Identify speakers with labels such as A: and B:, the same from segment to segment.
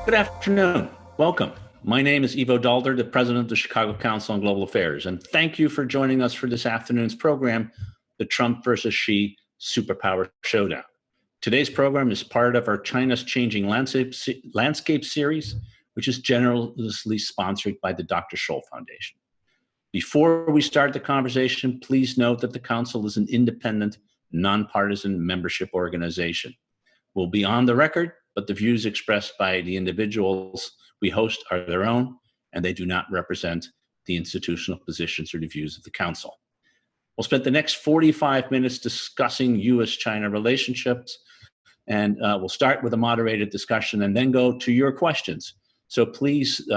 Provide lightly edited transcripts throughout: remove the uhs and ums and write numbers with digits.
A: Good afternoon. Welcome. My name is Ivo Dalder, the president of the Chicago Council on Global Affairs, and thank you for joining us for this afternoon's program, the Trump versus Xi Superpower Showdown. Today's program is part of our China's Changing Landscape series, which is generously sponsored by the Dr. Scholl Foundation. Before we start the conversation, please note that the Council is an independent, nonpartisan membership organization. We'll be on the record, but the views expressed by the individuals we host are their own, and they do not represent the institutional positions or the views of the Council. We'll spend the next 45 minutes discussing U.S.-China relationships, and we'll start with a moderated discussion and then go to your questions. So please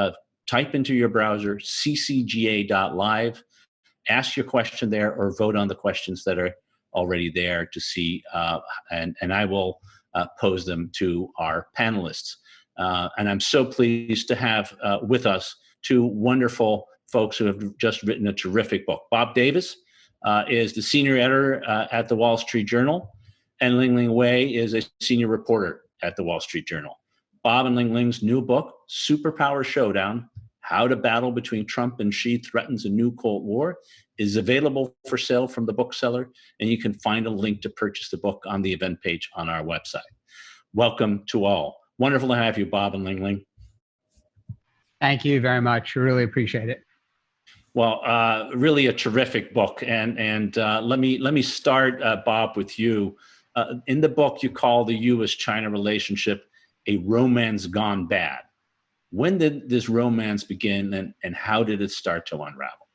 A: type into your browser ccga.live, ask your question there, or vote on the questions that are already there to see, and I will pose them to our panelists. And I'm so pleased to have with us two wonderful folks who have just written a terrific book. Bob Davis is the senior editor at the Wall Street Journal, and Lingling Wei is a senior reporter at the Wall Street Journal. Bob and Lingling's new book, Superpower Showdown: How to Battle Between Trump and Xi Threatens a New Cold War, is available for sale from the bookseller, and you can find a link to purchase the book on the event page on our website. Welcome to all. Wonderful to have you, Bob and Lingling.
B: Thank you very much. Really appreciate it.
A: Well, really a terrific book, and let me start, Bob, with you. In the book, you call the U.S.-China relationship a romance gone bad. When did this romance begin, and how did it start to unravel?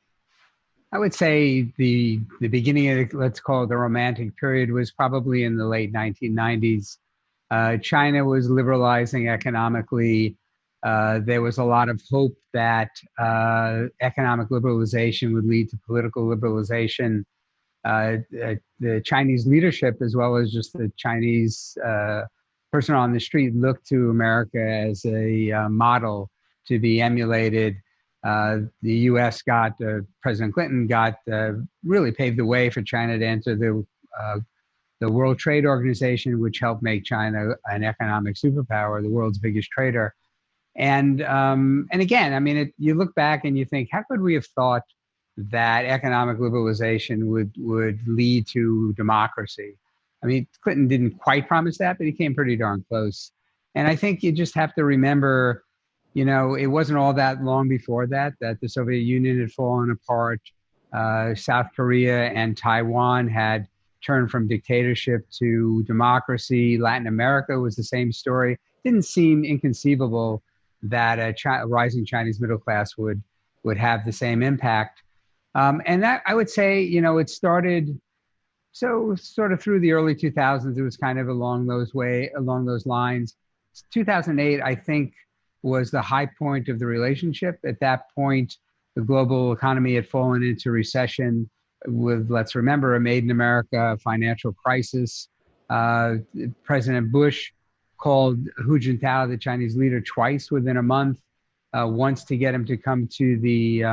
B: I would say the beginning of, let's call it the romantic period, was probably in the late 1990s. China was liberalizing economically. There was a lot of hope that economic liberalization would lead to political liberalization. The Chinese leadership, as well as just the Chinese person on the street, looked to America as a model to be emulated. The U.S. President Clinton really paved the way for China to enter the World Trade Organization, which helped make China an economic superpower, the world's biggest trader. And again, I mean, you look back and you think, how could we have thought that economic liberalization would lead to democracy? I mean, Clinton didn't quite promise that, but he came pretty darn close. And I think you just have to remember, you know, it wasn't all that long before that the Soviet Union had fallen apart. South Korea and Taiwan had turned from dictatorship to democracy. Latin America was the same story. Didn't seem inconceivable that a rising Chinese middle class would have the same impact. And that, I would say, you know, it started so sort of through the early 2000s. It was kind of along those lines. 2008, I think, was the high point of the relationship. At that point, the global economy had fallen into recession with, let's remember, a Made in America financial crisis. President Bush called Hu Jintao, the Chinese leader, twice within a month, once to get him to come to the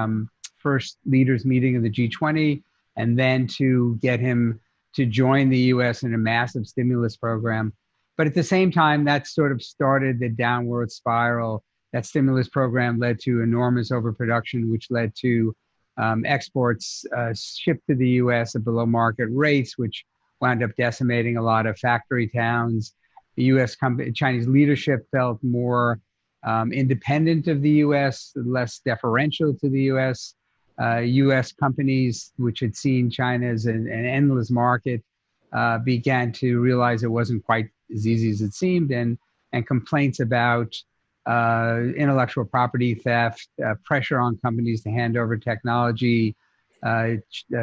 B: first leaders meeting of the G20, and then to get him to join the U.S. in a massive stimulus program. But at the same time, that sort of started the downward spiral. That stimulus program led to enormous overproduction, which led to exports shipped to the U.S. at below market rates, which wound up decimating a lot of factory towns. The Chinese leadership felt more independent of the U.S., less deferential to the U.S. U.S. companies, which had seen China as an endless market, began to realize it wasn't quite as easy as it seemed, and complaints about intellectual property theft, pressure on companies to hand over technology,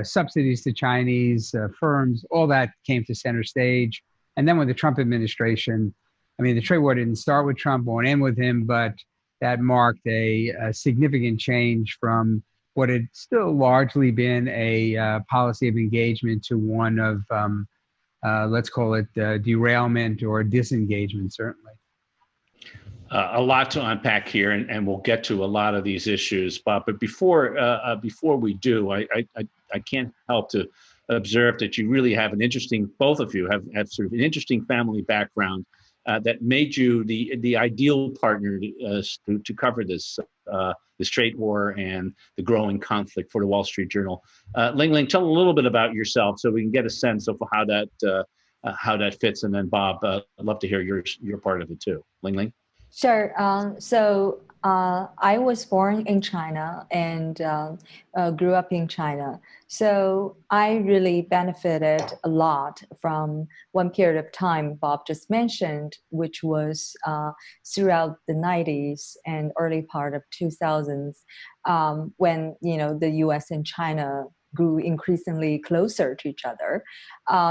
B: subsidies to Chinese firms, all that came to center stage. And then with the Trump administration, I mean, the trade war didn't start with Trump, won't end with him, but that marked a significant change from what had still largely been a policy of engagement to one of, let's call it derailment or disengagement, certainly.
A: A lot to unpack here, and we'll get to a lot of these issues, Bob. But before we do, I can't help to observe that you really have an interesting, both of you have sort of an interesting family background. that made you the ideal partner to cover this trade war and the growing conflict for the Wall Street Journal. Ling Ling, tell a little bit about yourself so we can get a sense of how that fits. And then Bob, I'd love to hear your part of it too. Ling Ling.
C: Sure. I was born in China and grew up in China. So I really benefited a lot from one period of time Bob just mentioned, which was throughout the 90s and early part of 2000s, when the U.S. and China grew increasingly closer to each other,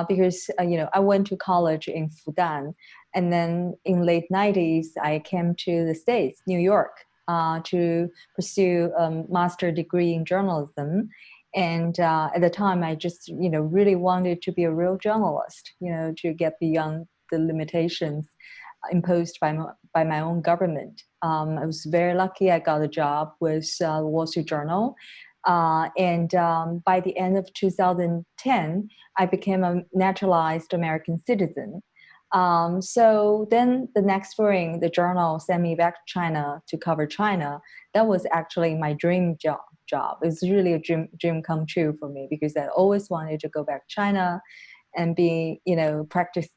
C: because I went to college in Fudan. And then in late 90s, I came to the States, New York, to pursue a master's degree in journalism. And at the time, I just, really wanted to be a real journalist, to get beyond the limitations imposed by my own government. I was very lucky. I got a job with the Wall Street Journal. And by the end of 2010, I became a naturalized American citizen. So then the next spring, the journal sent me back to China to cover China. That was actually my dream job. It's really a dream come true for me because I always wanted to go back to China and practice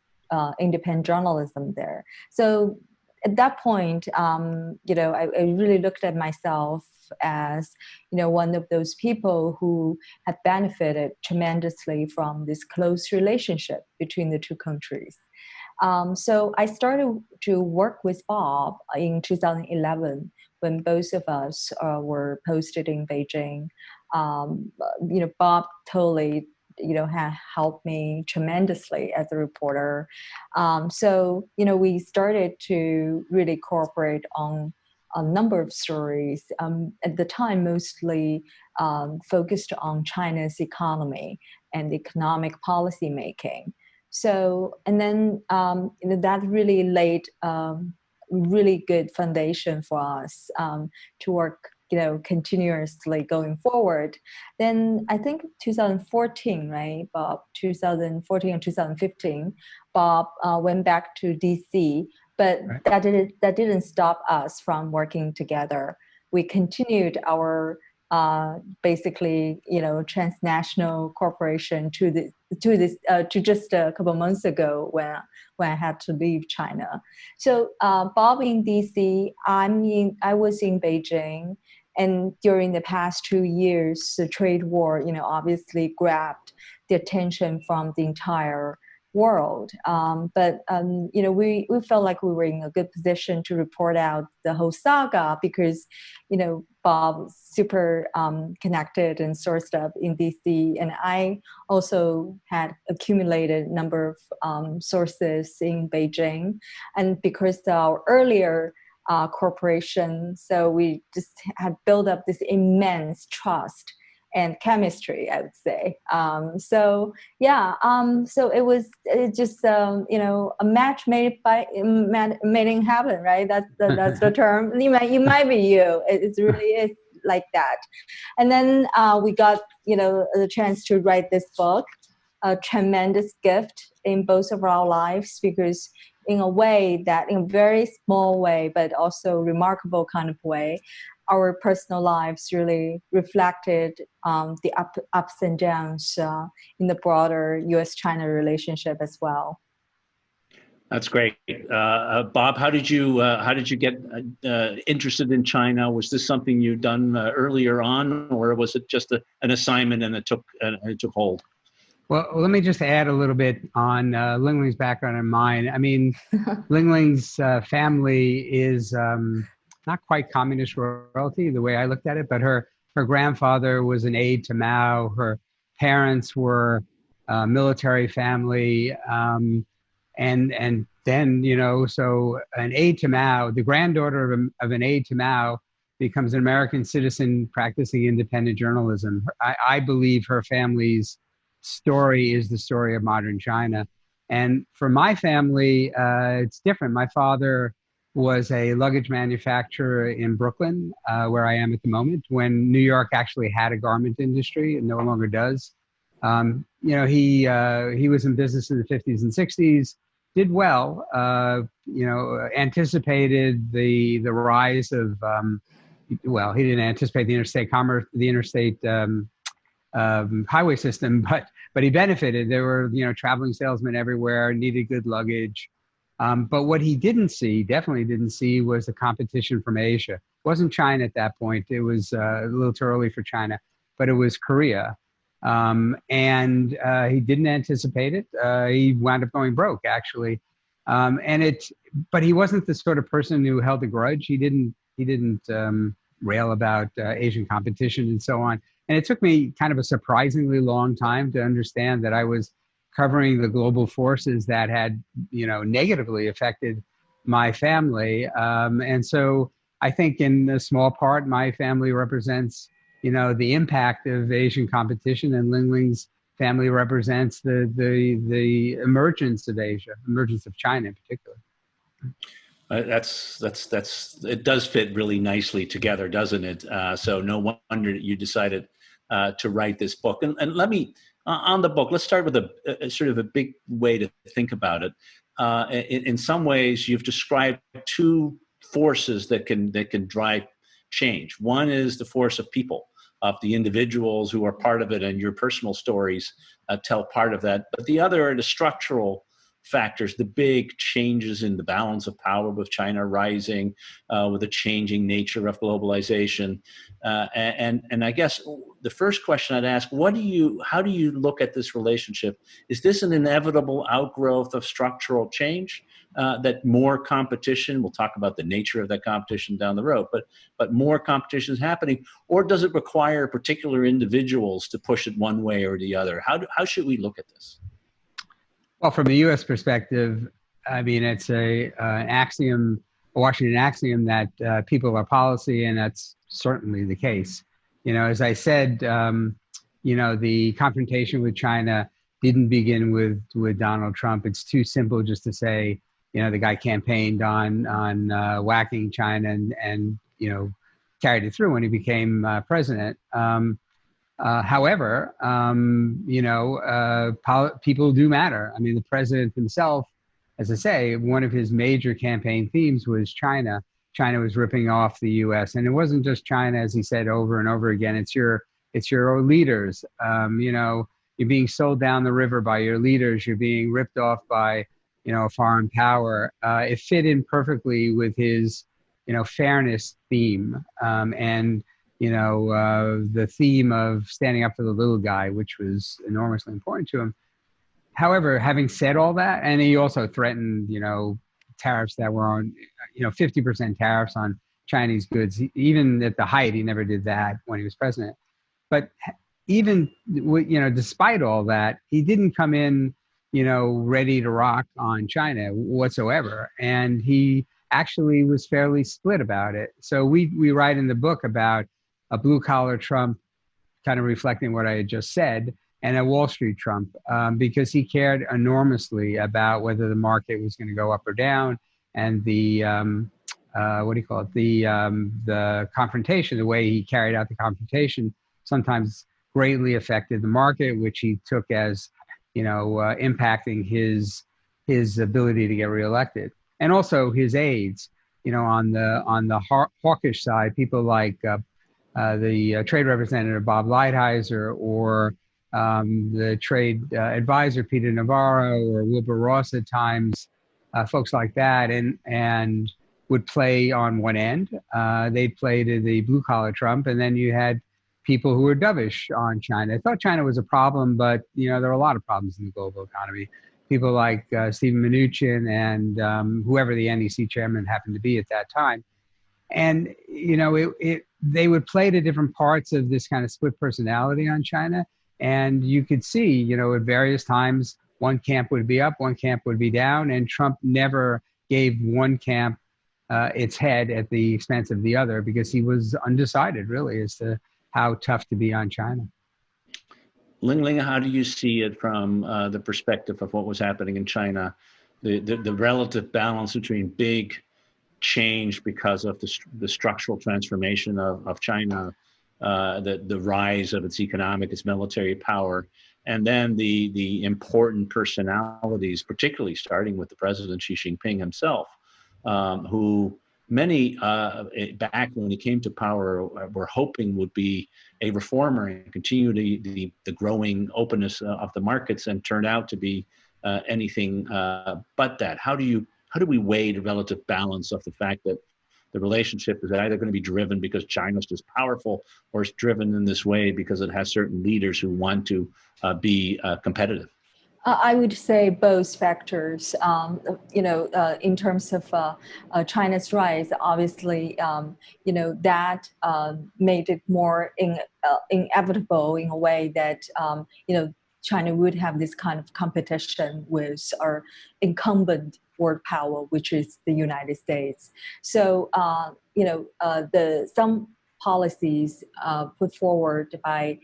C: independent journalism there. So at that point, I really looked at myself as, one of those people who had benefited tremendously from this close relationship between the two countries. So I started to work with Bob in 2011 when both of us were posted in Beijing. Bob totally, had helped me tremendously as a reporter. So we started to really cooperate on a number of stories. At the time, mostly focused on China's economy and economic policy making. So, and then that really laid really good foundation for us to work, continuously going forward. Then I think 2014, right, Bob, 2014 and 2015, Bob went back to DC, but right. that didn't stop us from working together. We continued our basically, transnational corporation to just a couple of months ago when I had to leave China. So Bob in DC, I was in Beijing, and during the past 2 years, the trade war, obviously grabbed the attention from the entire world. But we felt like we were in a good position to report out the whole saga because, Bob was super connected and sourced up in DC. And I also had accumulated a number of sources in Beijing. And because our earlier corporation, so we just had built up this immense trust and chemistry, I would say. So it just a match made in heaven, right? That's the term. You might be you. It really is like that. And then we got the chance to write this book, a tremendous gift in both of our lives because in a very small way, but also remarkable kind of way, our personal lives really reflected the ups and downs in the broader U.S.-China relationship as well.
A: That's great, Bob. How did you get interested in China? Was this something you'd done earlier on, or was it just an assignment and it took hold?
B: Well, let me just add a little bit on Ling Ling's background and mine. I mean, Ling Ling's family is not quite communist royalty, the way I looked at it, but her grandfather was an aide to Mao. Her parents were a military family. And then, so an aide to Mao, the granddaughter of an aide to Mao becomes an American citizen practicing independent journalism. I believe her family's story is the story of modern China. And for my family, it's different. My father was a luggage manufacturer in Brooklyn, where I am at the moment, when New York actually had a garment industry and no longer does. He was in business in the 50s and 60s. did well. Anticipated the rise of well, he didn't anticipate the interstate commerce, the interstate highway system, but he benefited. There were traveling salesmen everywhere, needed good luggage. But what he definitely didn't see, was the competition from Asia. It wasn't China at that point. It was a little too early for China, but it was Korea. And he didn't anticipate it. He wound up going broke, actually. But he wasn't the sort of person who held a grudge. He didn't rail about Asian competition and so on. And it took me kind of a surprisingly long time to understand that I was covering the global forces that had, negatively affected my family. And so I think in a small part, my family represents, the impact of Asian competition, and Ling Ling's family represents the emergence of Asia, emergence of China in particular.
A: It does fit really nicely together, doesn't it? So no wonder that you decided to write this book. And let me, on the book, let's start with a sort of a big way to think about it. In some ways, you've described two forces that can drive change. One is the force of people, of the individuals who are part of it, and your personal stories tell part of that. But the other are the structural factors, the big changes in the balance of power, with China rising, with the changing nature of globalization. And I guess the first question I'd ask, how do you look at this relationship? Is this an inevitable outgrowth of structural change, that more competition, we'll talk about the nature of that competition down the road, but more competition is happening, or does it require particular individuals to push it one way or the other? How should we look at this?
B: Well, from the U.S. perspective, I mean, it's an axiom, a Washington axiom, that people are policy, and that's certainly the case. As I said, the confrontation with China didn't begin with Donald Trump. It's too simple just to say, the guy campaigned on whacking China and carried it through when he became president. However, people do matter. I mean, the president himself, as I say, one of his major campaign themes was China. China was ripping off the U.S. And it wasn't just China, as he said over and over again. It's your leaders. You're being sold down the river by your leaders. You're being ripped off by, a foreign power. It fit in perfectly with his, fairness theme. And the theme of standing up for the little guy, which was enormously important to him. However, having said all that, and he also threatened, tariffs that were on, 50% tariffs on Chinese goods. Even at the height, he never did that when he was president. But even, despite all that, he didn't come in, ready to rock on China whatsoever. And he actually was fairly split about it. So we write in the book about a blue-collar Trump, kind of reflecting what I had just said, and a Wall Street Trump, because he cared enormously about whether the market was going to go up or down, and the the confrontation, the way he carried out the confrontation, sometimes greatly affected the market, which he took as, impacting his ability to get reelected, and also his aides. On the hawkish side, people like the trade representative Bob Lighthizer, or the trade advisor Peter Navarro, or Wilbur Ross at times, folks like that, and would play on one end. They'd play to the blue-collar Trump, and then you had people who were dovish on China. They thought China was a problem, but there were a lot of problems in the global economy. People like Steven Mnuchin and whoever the NEC chairman happened to be at that time. And, they would play to different parts of this kind of split personality on China. And you could see, at various times, one camp would be up, one camp would be down, and Trump never gave one camp its head at the expense of the other, because he was undecided, really, as to how tough to be on China.
A: Ling Ling, how do you see it from the perspective of what was happening in China, the relative balance between big change because of the structural transformation of China, the rise of its economic, its military power, and then the important personalities, particularly starting with the President Xi Jinping himself, who many back when he came to power were hoping would be a reformer and continue the growing openness of the markets, and turned out to be anything but that. How do we weigh the relative balance of the fact that the relationship is either going to be driven because China's just powerful, or it's driven in this way because it has certain leaders who want to be competitive?
C: I would say both factors. In terms of China's rise, obviously, that made it more inevitable in a way that, China would have this kind of competition with our incumbent world power, which is the United States. So, some policies put forward by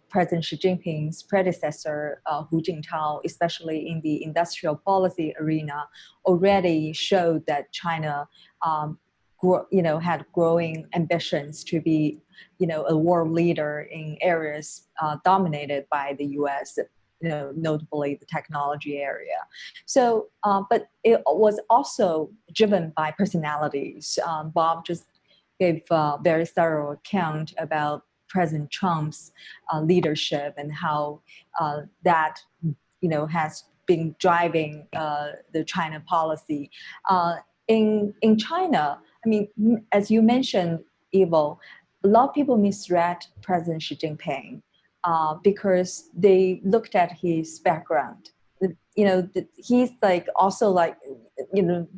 C: President Xi Jinping's predecessor, Hu Jintao, especially in the industrial policy arena, already showed that China had growing ambitions to be, a world leader in areas dominated by the U.S., notably the technology area. So, but it was also driven by personalities. Bob just gave a very thorough account about President Trump's leadership and how that, has been driving the China policy. In China, I mean, as you mentioned, Ivo, a lot of people misread President Xi Jinping because they looked at his background. He's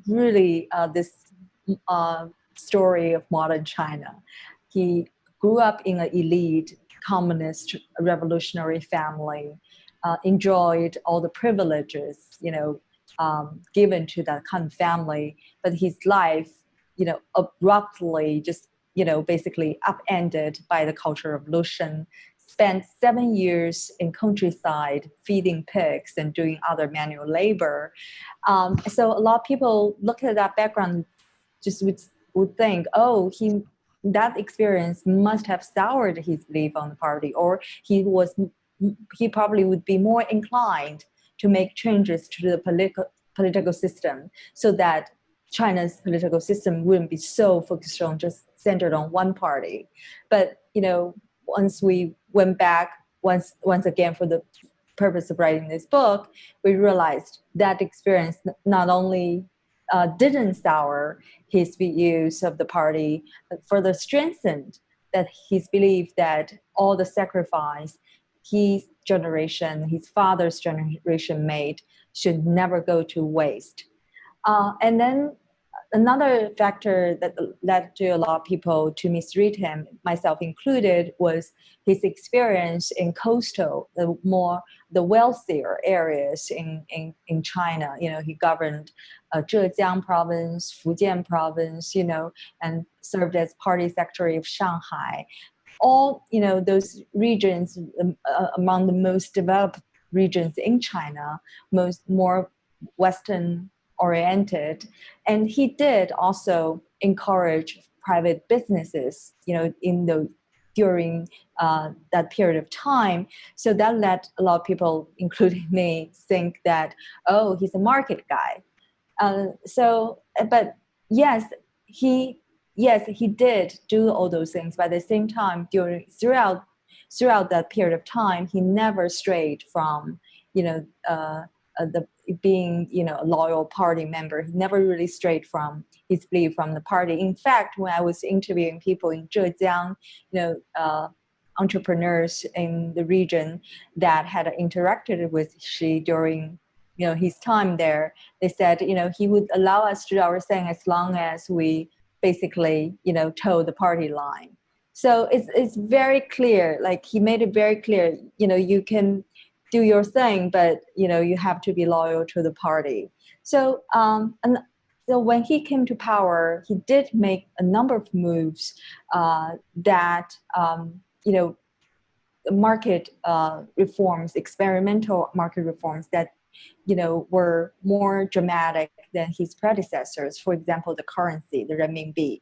C: really this story of modern China. He grew up in an elite communist revolutionary family, enjoyed all the privileges, given to that kind of family, but his life, abruptly just, basically upended by the Cultural Revolution. Spent 7 years in countryside feeding pigs and doing other manual labor. So a lot of people look at that background just would think, oh, that experience must have soured his belief on the party, or he probably would be more inclined to make changes to the political system so that China's political system wouldn't be so focused on just centered on one party. But, once we went back once again for the purpose of writing this book, we realized that experience not only didn't sour his views of the party, but further strengthened that his belief that all the sacrifice his generation, his father's generation made should never go to waste. And then another factor that led to a lot of people to misread him, myself included, was his experience in coastal, the wealthier areas in China. He governed Zhejiang province, Fujian province, and served as party secretary of Shanghai. All, those regions among the most developed regions in China, more Western oriented. And he did also encourage private businesses, during that period of time. So that led a lot of people, including me, think that, oh, he's a market guy. But yes, he did do all those things. But at the same time, throughout that period of time, he never strayed from, being, a loyal party member. He never really strayed from his belief from the party. In fact, when I was interviewing people in Zhejiang, entrepreneurs in the region that had interacted with Xi during, his time there, they said, he would allow us to do our thing as long as we basically, toe the party line. So it's very clear. Like, he made it very clear, you can do your thing, but you have to be loyal to the party. So so when he came to power, he did make a number of moves that market reforms, experimental market reforms that were more dramatic than his predecessors. For example, the currency, the renminbi.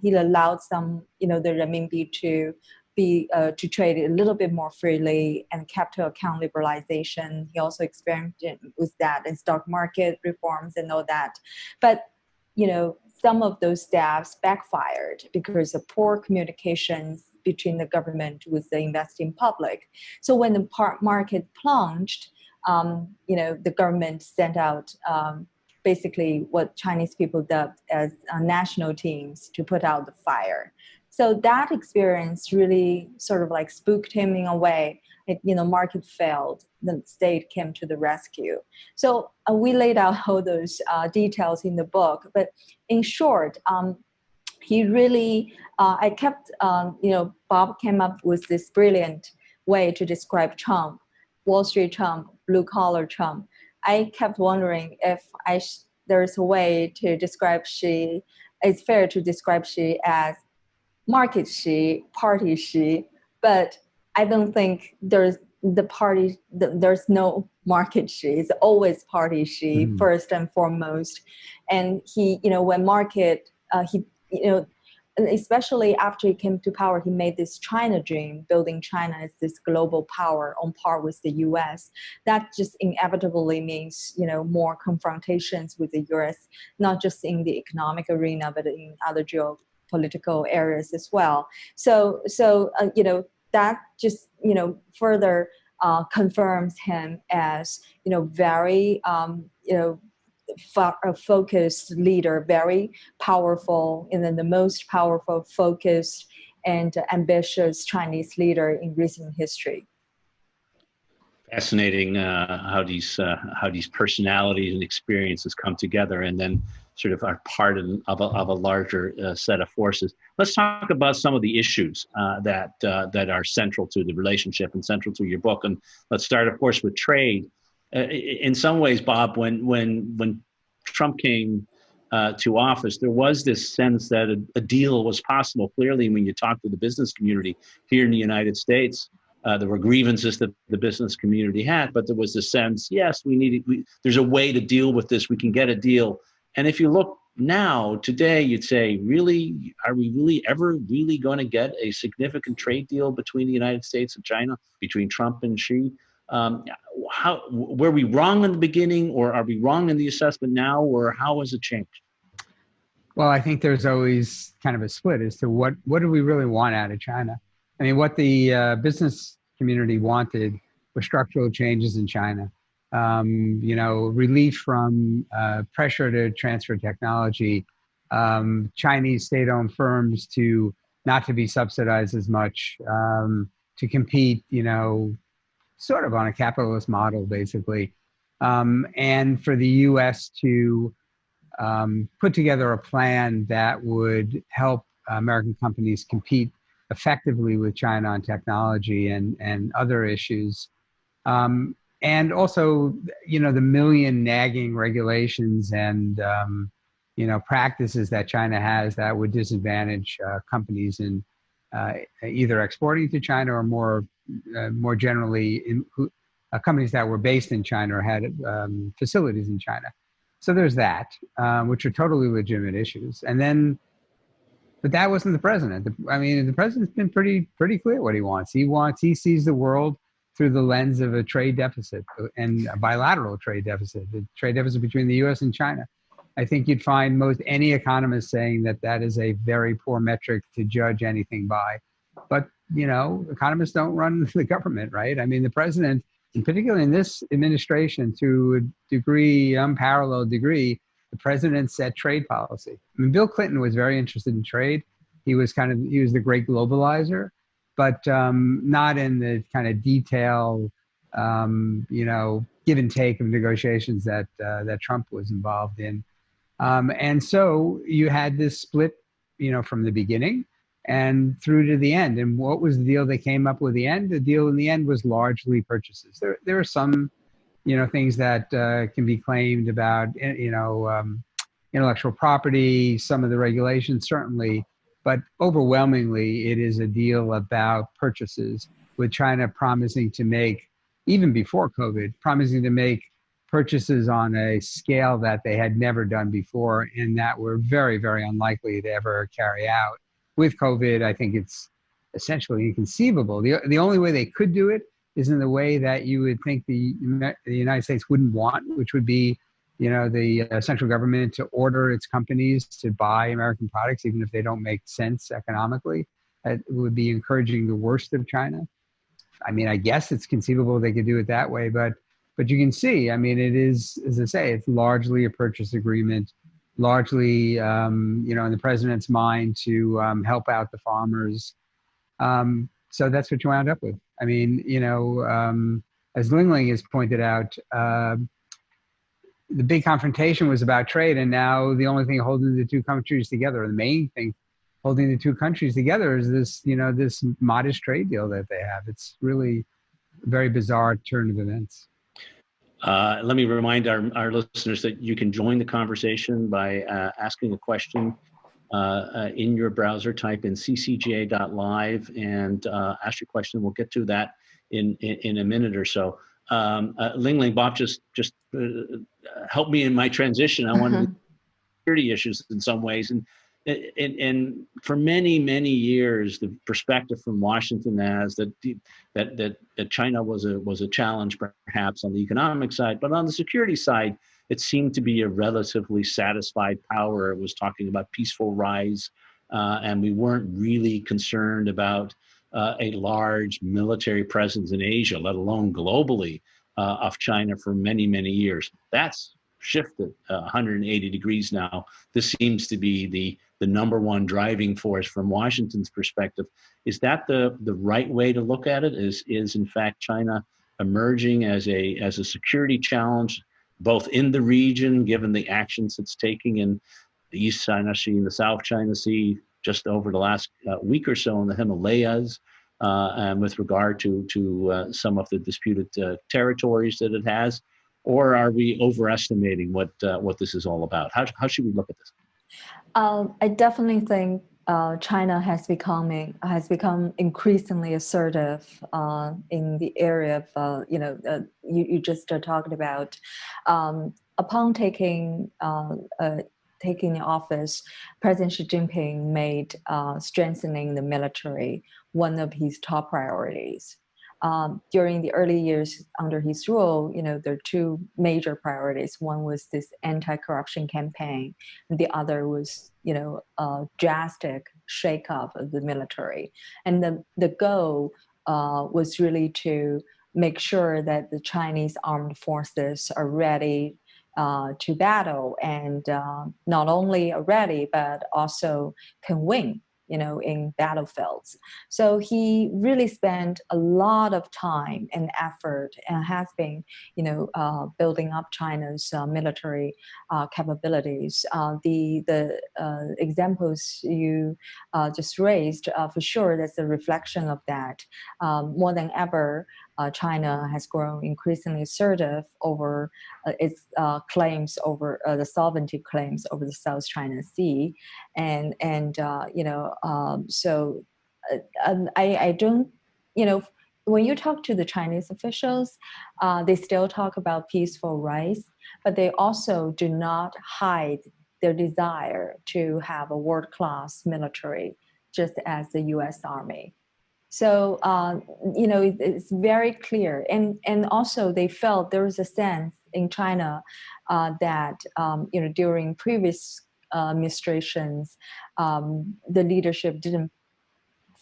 C: He allowed the renminbi to to trade a little bit more freely and capital account liberalization. He also experimented with that and stock market reforms and all that. But some of those steps backfired because of poor communications between the government with the investing public. So when the market plunged, the government sent out basically what Chinese people dubbed as national teams to put out the fire. So that experience really sort of like spooked him in a way. Market failed, the state came to the rescue. So we laid out all those details in the book. But in short, he really, Bob came up with this brilliant way to describe Trump, Wall Street Trump, blue collar Trump. I kept wondering if there's a way to describe Xi. It's fair to describe Xi as market Xi, party Xi, but I don't think there's there's no market Xi. It's always party Xi first and foremost. And he, when market, especially after he came to power, he made this China dream, building China as this global power on par with the US. That just inevitably means, more confrontations with the US, not just in the economic arena, but in other geopolitical areas as well. So that just, further confirms him as, very, a focused leader, very powerful, and then the most powerful, focused, and ambitious Chinese leader in recent history.
A: Fascinating how these personalities and experiences come together, and then sort of are part of a larger set of forces. Let's talk about some of the issues that are central to the relationship and central to your book. And let's start, of course, with trade. In some ways, Bob, when Trump came to office, there was this sense that a deal was possible. Clearly, when you talk to the business community here in the United States, there were grievances that the business community had, but there was the sense, yes, there's a way to deal with this. We can get a deal. And if you look now, today, you'd say, really, are we really ever really going to get a significant trade deal between the United States and China, between Trump and Xi? Were we wrong in the beginning, or are we wrong in the assessment now, or how has it changed?
B: Well, I think there's always kind of a split as to what do we really want out of China. I mean, what the business community wanted were structural changes in China. Relief from pressure to transfer technology, Chinese state-owned firms not to be subsidized as much, to compete, sort of on a capitalist model, basically, and for the U.S. to put together a plan that would help American companies compete effectively with China on technology and other issues. And also, the million nagging regulations and, practices that China has that would disadvantage companies in either exporting to China or more generally companies that were based in China or had facilities in China. So there's that, which are totally legitimate issues. But that wasn't the president. The president's been pretty clear what he wants. He sees the world through the lens of a trade deficit and a bilateral trade deficit, the trade deficit between the U.S. and China. I think you'd find most any economist saying that is a very poor metric to judge anything by. But, economists don't run the government, right? I mean, the president, and particularly in this administration, to a unparalleled degree, the president set trade policy. I mean, Bill Clinton was very interested in trade. He was the great globalizer, but not in the kind of detail, give and take of negotiations that Trump was involved in. And so you had this split, from the beginning and through to the end. And what was the deal they came up with the end? The deal in the end was largely purchases. There are some, things that can be claimed about, intellectual property, some of the regulations, certainly. But overwhelmingly, it is a deal about purchases, with China promising to make, even before COVID, promising to make purchases on a scale that they had never done before and that were very, very unlikely to ever carry out. With COVID, I think it's essentially inconceivable. The only way they could do it is in the way that you would think the United States wouldn't want, which would be, the central government to order its companies to buy American products, even if they don't make sense economically. It would be encouraging the worst of China. I mean, I guess it's conceivable they could do it that way, but you can see, I mean, it is, as I say, it's largely a purchase agreement, largely, in the president's mind to help out the farmers. So that's what you wound up with. I mean, as Lingling has pointed out, the big confrontation was about trade, and now the only thing holding the two countries together, or the main thing holding the two countries together, is this, this modest trade deal that they have. It's really a very bizarre turn of events.
A: Let me remind our listeners that you can join the conversation by asking a question in your browser. Type in ccga.live and ask your question. We'll get to that in a minute or so. Lingling, Bob just helped me in my transition. I wanted to security issues in some ways, and for many years, the perspective from Washington as that China was a challenge, perhaps on the economic side, but on the security side, it seemed to be a relatively satisfied power. It was talking about peaceful rise, and we weren't really concerned about a large military presence in Asia, let alone globally, of China for many years. That's shifted 180 degrees now. This seems to be the number one driving force from Washington's perspective. Is that the right way to look at it? Is in fact China emerging as a security challenge, both in the region, given the actions it's taking in the East China Sea and the South China Sea, just over the last week or so in the Himalayas, and with regard to some of the disputed territories that it has? Or are we overestimating what this is all about? How should we look at this?
C: I definitely think China has become increasingly assertive in the area of you just talked about. Upon taking the office, President Xi Jinping made strengthening the military one of his top priorities. During the early years under his rule, there are two major priorities. One was this anti-corruption campaign, and the other was, a drastic shake-up of the military. And the goal was really to make sure that the Chinese armed forces are ready to battle, and not only are ready, but also can win, in battlefields. So he really spent a lot of time and effort, and has been, building up China's military capabilities. The examples you just raised, for sure, that's a reflection of that. More than ever, China has grown increasingly assertive over its claims over the sovereignty claims over the South China Sea, and so I don't, when you talk to the Chinese officials, they still talk about peaceful rise, but they also do not hide their desire to have a world-class military, just as the U.S. Army. So, it's very clear. And also they felt there was a sense in China that, during previous administrations, the leadership didn't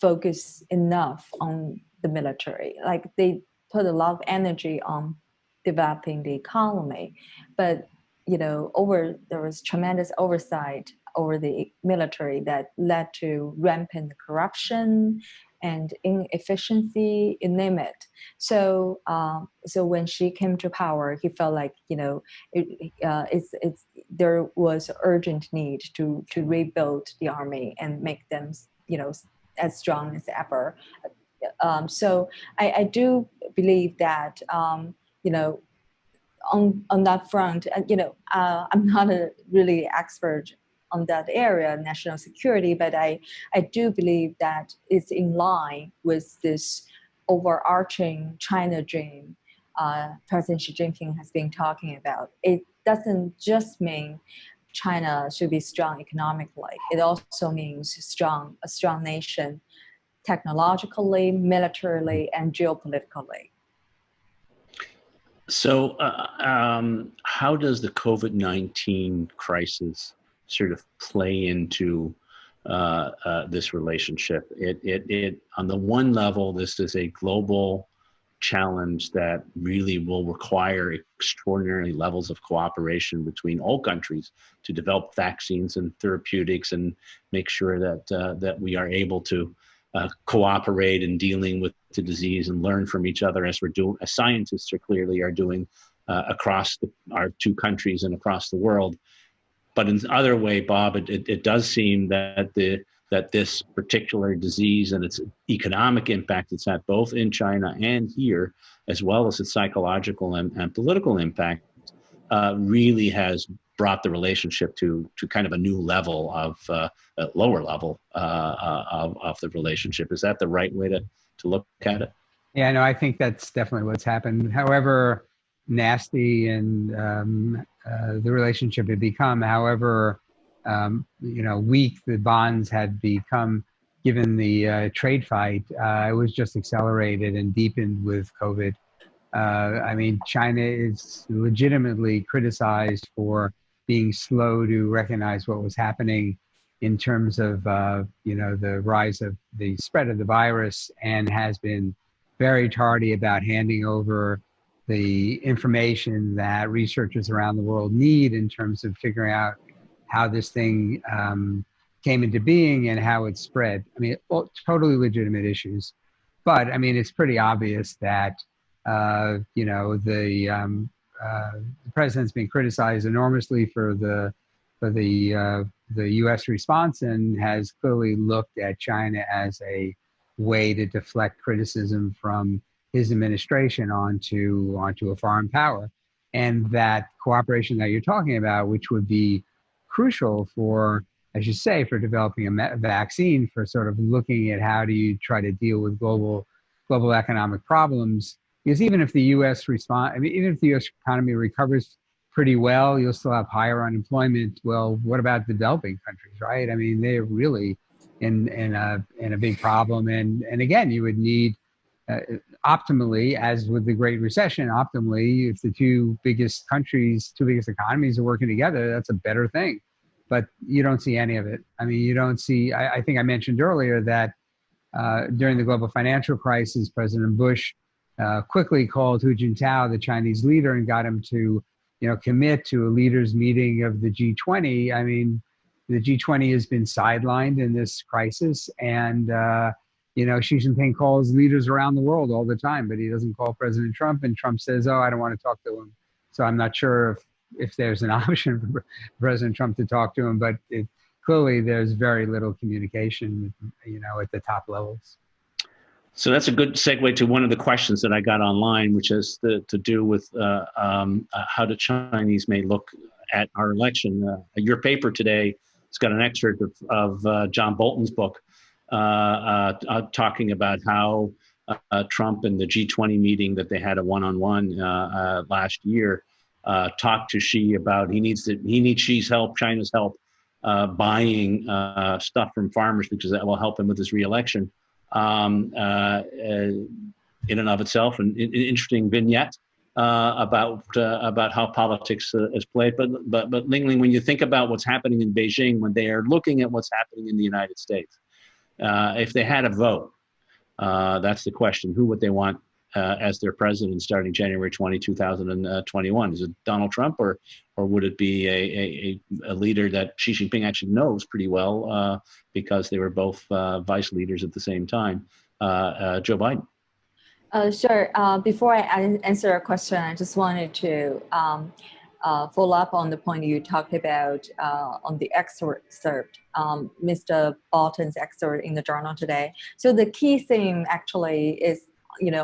C: focus enough on the military. Like, they put a lot of energy on developing the economy, but, there was tremendous oversight over the military that led to rampant corruption and inefficiency, you name it. So, when she came to power, he felt like there was urgent need to rebuild the army and make them as strong as ever. So I do believe that on that front, I'm not a really expert on that area, national security, but I do believe that it's in line with this overarching China dream President Xi Jinping has been talking about. It doesn't just mean China should be strong economically. It also means a strong nation technologically, militarily, and geopolitically.
A: So, how does the COVID-19 crisis sort of play into this relationship? It on the one level, this is a global challenge that really will require extraordinary levels of cooperation between all countries to develop vaccines and therapeutics and make sure that that we are able to cooperate in dealing with the disease and learn from each other as we're doing, as scientists are clearly doing across our two countries and across the world. But in the other way, Bob, it does seem that this particular disease and its economic impact it's had both in China and here, as well as its psychological and political impact, really has brought the relationship to kind of a new level of a lower level of the relationship. Is that the right way to look at it?
B: Yeah, no, I think that's definitely what's happened. However nasty and the relationship had become, however weak the bonds had become, given the trade fight, it was just accelerated and deepened with COVID. I mean, China is legitimately criticized for being slow to recognize what was happening in terms of the rise of the spread of the virus, and has been very tardy about handing over the information that researchers around the world need in terms of figuring out how this thing came into being and how it spread. I mean, totally legitimate issues, but I mean, it's pretty obvious that the president's been criticized enormously for the U.S. response, and has clearly looked at China as a way to deflect criticism from his administration onto a foreign power. And that cooperation that you're talking about, which would be crucial for, as you say, for developing a vaccine, for sort of looking at how do you try to deal with global economic problems. Because even if the U.S. even if the U.S. economy recovers pretty well, you'll still have higher unemployment. Well, what about the developing countries, right? I mean, they're really in a big problem. And again, you would need optimally, as with the Great Recession, optimally, if the two biggest economies are working together, that's a better thing. But you don't see any of it. I mean, you don't see, I think I mentioned earlier that during the global financial crisis, President Bush quickly called Hu Jintao, the Chinese leader, and got him to, commit to a leaders meeting of the G20. I mean, the G20 has been sidelined in this crisis, and Xi Jinping calls leaders around the world all the time, but he doesn't call President Trump, and Trump says, "Oh, I don't want to talk to him." So I'm not sure if there's an option for President Trump to talk to him, but clearly there's very little communication, at the top levels.
A: So that's a good segue to one of the questions that I got online, which has to do with how the Chinese may look at our election. Your paper today has got an excerpt of John Bolton's book talking about how Trump and the G20 meeting that they had a one-on-one last year talked to Xi about he needs Xi's help, China's help, buying stuff from farmers because that will help him with his reelection. In and of itself, an interesting vignette about how politics is played. But Ling Ling, when you think about what's happening in Beijing, when they are looking at what's happening in the United States, if they had a vote, that's the question: who would they want as their president starting January 2021? Is it Donald Trump, or would it be a leader that Xi Jinping actually knows pretty well because they were both vice leaders at the same time, Joe Biden?
C: Sure. Before I answer your question, I just wanted to follow up on the point you talked about on the excerpt, Mr. Bolton's excerpt in the journal today. So the key theme actually is,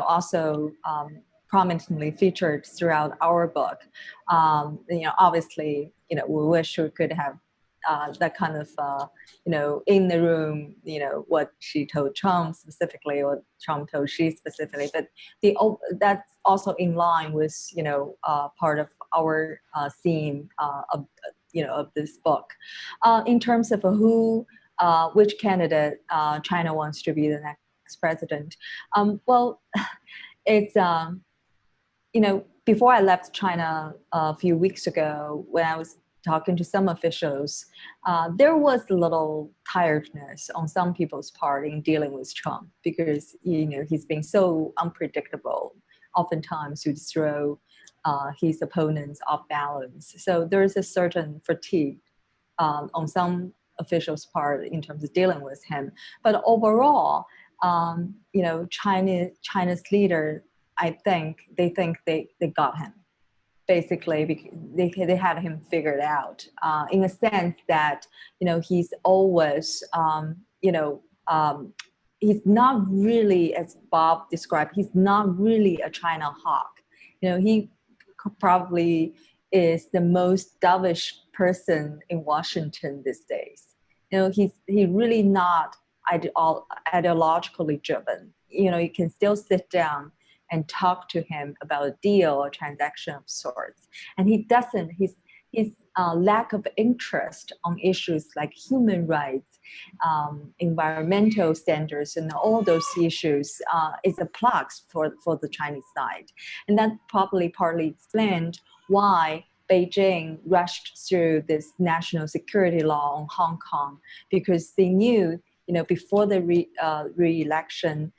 C: also prominently featured throughout our book. Obviously, we wish we could have that kind of, in the room, what she told Trump specifically, or Trump told Xi specifically. But that's also in line with, part of our theme of this book. In terms of which candidate China wants to be the ex-president. Well, it's before I left China a few weeks ago, when I was talking to some officials, there was a little tiredness on some people's part in dealing with Trump because he's been so unpredictable. Oftentimes, would throw his opponents off balance. So there is a certain fatigue on some officials' part in terms of dealing with him. But overall, China's leader, I think they got him. Basically, because they had him figured out in a sense that he's always he's not really, as Bob described, he's not really a China hawk. He probably is the most dovish person in Washington these days. He's really not ideologically driven. You can still sit down and talk to him about a deal or transaction of sorts. And he doesn't, his lack of interest on issues like human rights, environmental standards, and all those issues is a plus for the Chinese side. And that probably partly explained why Beijing rushed through this national security law on Hong Kong, because they knew, before the re-election,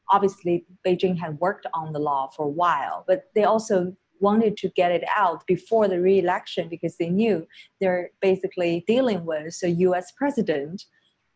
C: obviously Beijing had worked on the law for a while, but they also wanted to get it out before the re-election because they knew they're basically dealing with a U.S. president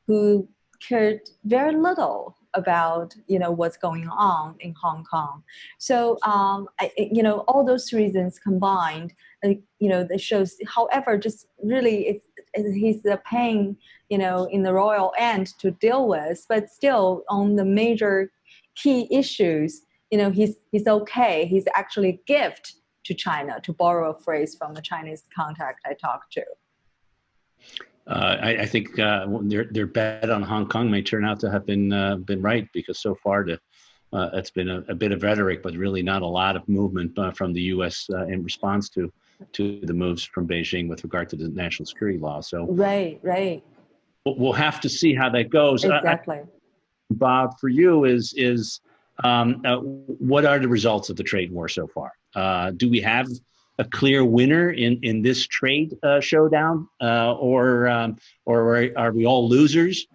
C: who cared very little about what's going on in Hong Kong. So all those reasons combined, that shows. However, just really he's a pain in the royal end to deal with, but still on the major key issues, he's okay. He's actually a gift to China, to borrow a phrase from a Chinese contact I talked to.
A: I think their bet on Hong Kong may turn out to have been right, because so far it's been a bit of rhetoric, but really not a lot of movement from the U.S. In response to the moves from Beijing with regard to the national security law. So
C: right,
A: we'll have to see how that goes.
C: Exactly.
A: Bob, for you is what are the results of the trade war so far? Do we have a clear winner in this trade showdown, or are we all losers?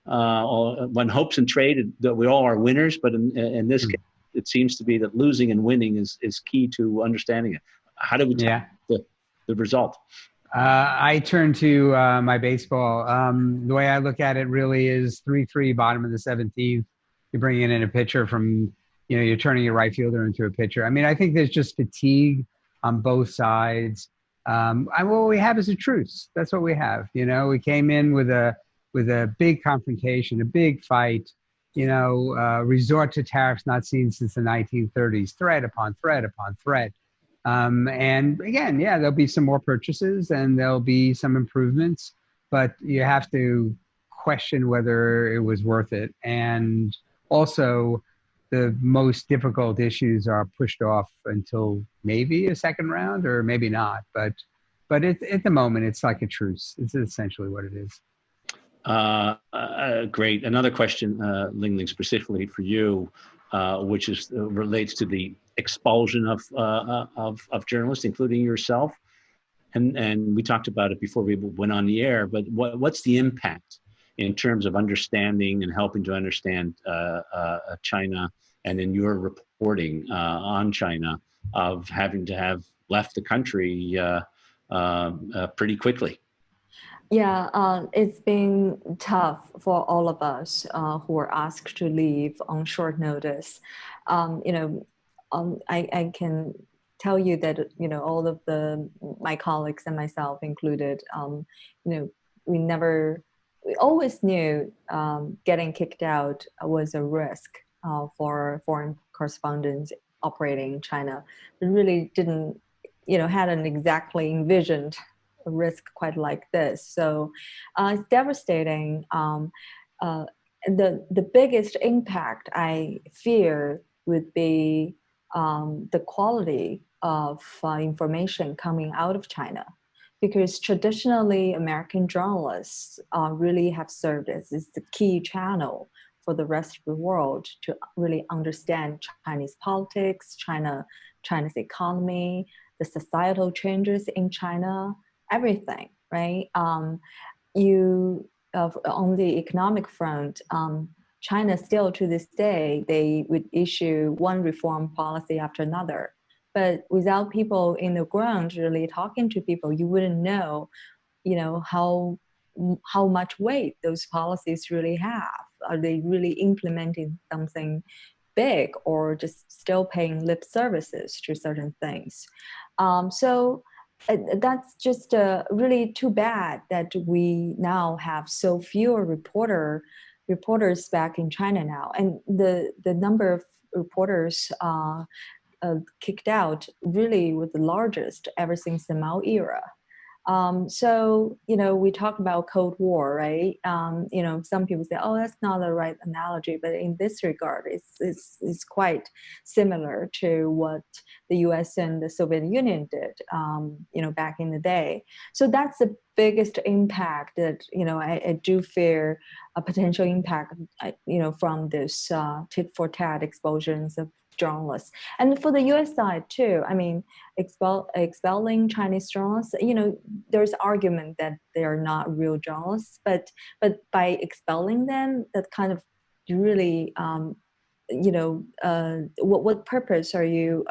A: When hopes in trade, that we all are winners, but in this case, it seems to be that losing and winning is key to understanding it. How do we tell the result?
B: I turn to my baseball. The way I look at it really is 3-3, bottom of the 17th. You're bringing in a pitcher from, you're turning your right fielder into a pitcher. I mean, I think there's just fatigue on both sides. What we have is a truce. That's what we have. We came in with a big confrontation, a big fight, resort to tariffs not seen since the 1930s, threat upon threat upon threat. And again, there'll be some more purchases and there'll be some improvements, but you have to question whether it was worth it. And also, the most difficult issues are pushed off until maybe a second round or maybe not. But at the moment, it's like a truce. It's essentially what it is.
A: Great. Another question, Ling Ling, specifically for you, which relates to the expulsion of journalists, including yourself. And we talked about it before we went on the air, but what's the impact in terms of understanding and helping to understand China, and in your reporting on China, of having to have left the country pretty quickly?
C: Yeah, it's been tough for all of us who were asked to leave on short notice. I can tell you that all of my colleagues and myself included, we always knew getting kicked out was a risk for foreign correspondents operating in China. We really didn't, hadn't exactly envisioned a risk quite like this. So it's devastating. The biggest impact I fear would be the quality of information coming out of China, because traditionally American journalists really have served as the key channel for the rest of the world to really understand Chinese politics, China's economy, the societal changes in China, everything, right? On the economic front, China still to this day, they would issue one reform policy after another. But without people in the ground really talking to people, you wouldn't know, how much weight those policies really have. Are they really implementing something big, or just still paying lip services to certain things? So that's just really too bad that we now have so few reporters back in China now, and the number of reporters kicked out really was the largest ever since the Mao era. So, we talk about Cold War, right? Some people say, oh, that's not the right analogy, but in this regard, it's quite similar to what the US and the Soviet Union did, back in the day. So that's the biggest impact that, I do fear a potential impact, from this tit for tat expulsions of journalists. And for the US side too, I mean, expelling Chinese journalists, there's argument that they are not real journalists, but by expelling them, that kind of really, what purpose are you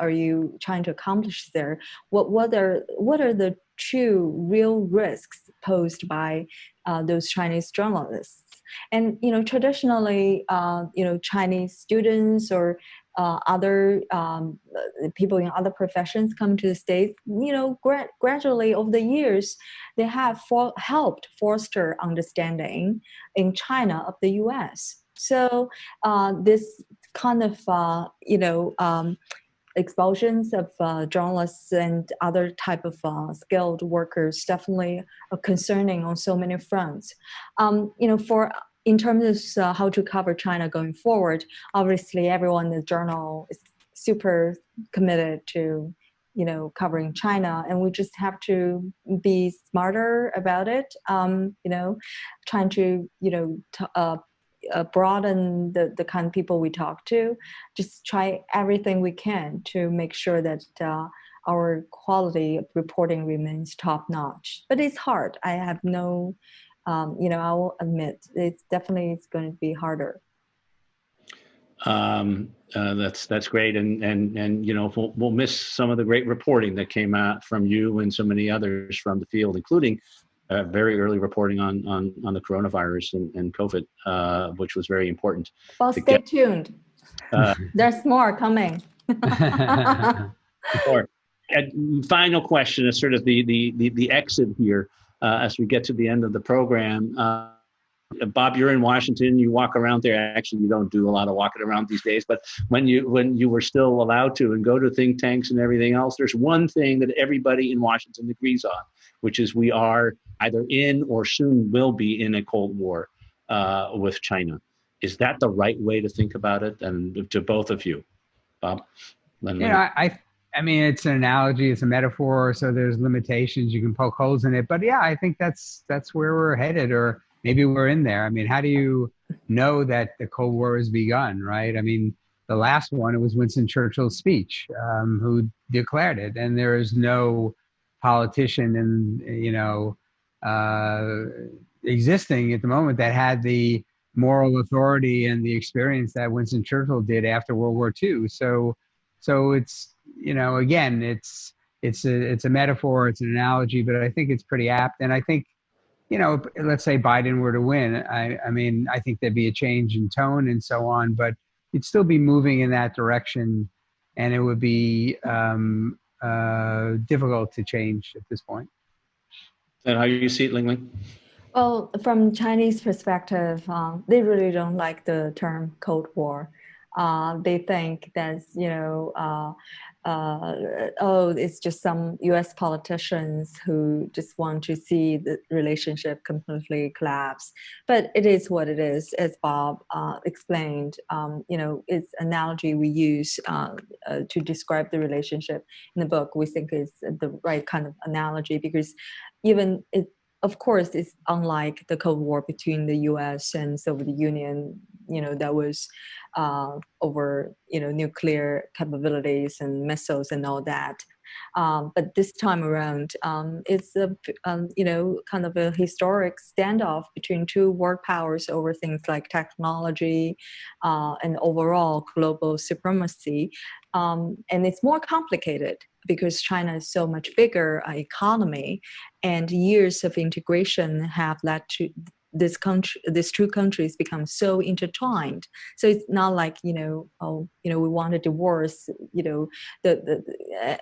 C: trying to accomplish there? What are the true real risks posed by those Chinese journalists? And traditionally, Chinese students or other people in other professions come to the States, gradually over the years, they have helped foster understanding in China of the US. So this kind of, expulsions of journalists and other type of skilled workers definitely are concerning on so many fronts. In terms of how to cover China going forward, obviously everyone in the journal is super committed to, covering China, and we just have to be smarter about it. Trying to, broaden the kind of people we talk to, just try everything we can to make sure that our quality of reporting remains top notch. But it's hard. I have no, I will admit it's going to be harder.
A: That's great, and we'll miss some of the great reporting that came out from you and so many others from the field, including very early reporting on the coronavirus and COVID, which was very important.
C: Well, stay tuned. There's more coming.
A: And final question is sort of the exit here as we get to the end of the program. Bob, you're in Washington. You walk around there. Actually, you don't do a lot of walking around these days. But when you were still allowed to and go to think tanks and everything else, there's one thing that everybody in Washington agrees on, which is we are either in or soon will be in a Cold War with China. Is that the right way to think about it? And to both of you, Bob,
B: I mean, it's an analogy, it's a metaphor, so there's limitations. You can poke holes in it, but yeah, I think that's where we're headed, or maybe we're in there. I mean, how do you know that the Cold War has begun, right? I mean, the last one, it was Winston Churchill's speech who declared it, and there is no politician existing at the moment that had the moral authority and the experience that Winston Churchill did after World War II. So it's, again, it's a metaphor, it's an analogy, but I think it's pretty apt. And I think, let's say Biden were to win, I mean, I think there'd be a change in tone and so on, but it'd still be moving in that direction, and it would be difficult to change at this point.
A: And how you see it, Ling?
C: Well, from Chinese perspective, they really don't like the term Cold War. They think that's, it's just some US politicians who just want to see the relationship completely collapse. But it is what it is, as Bob explained. It's analogy we use to describe the relationship in the book. We think is the right kind of analogy, because even of course, it's unlike the Cold War between the US and Soviet Union, that was over nuclear capabilities and missiles and all that. But this time around, it's a kind of a historic standoff between two world powers over things like technology and overall global supremacy. And it's more complicated because China is so much bigger economy, and years of integration have led to these two countries become so intertwined. So it's not like we want a divorce,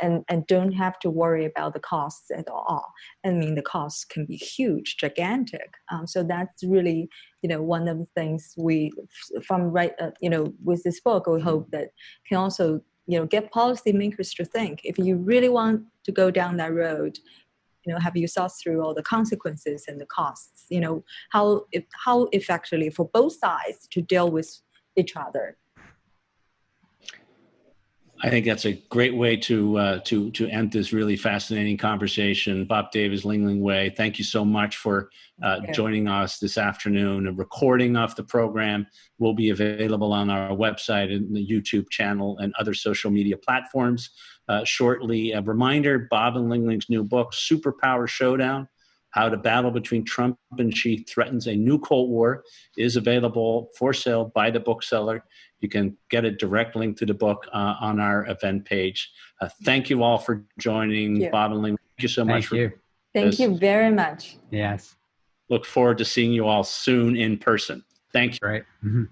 C: and don't have to worry about the costs at all. I mean, the costs can be huge, gigantic. So that's really one of the things we with this book we hope that can also get policymakers to think, if you really want to go down that road, have you thought through all the consequences and the costs? How effectively for both sides to deal with each other.
A: I think that's a great way to end this really fascinating conversation. Bob Davis, Ling-Ling Wei, thank you so much for joining us this afternoon. A recording of the program will be available on our website and the YouTube channel and other social media platforms shortly. A reminder, Bob and Ling-Ling's new book, Superpower Showdown: How the Battle Between Trump and Xi Threatens a New Cold War, is available for sale by the bookseller. You can get a direct link to the book on our event page. Thank you all for joining. Bob and Ling, thank you so much.
C: Thank you very much.
B: Yes.
A: Look forward to seeing you all soon in person. Thank you.
B: Right. Mm-hmm.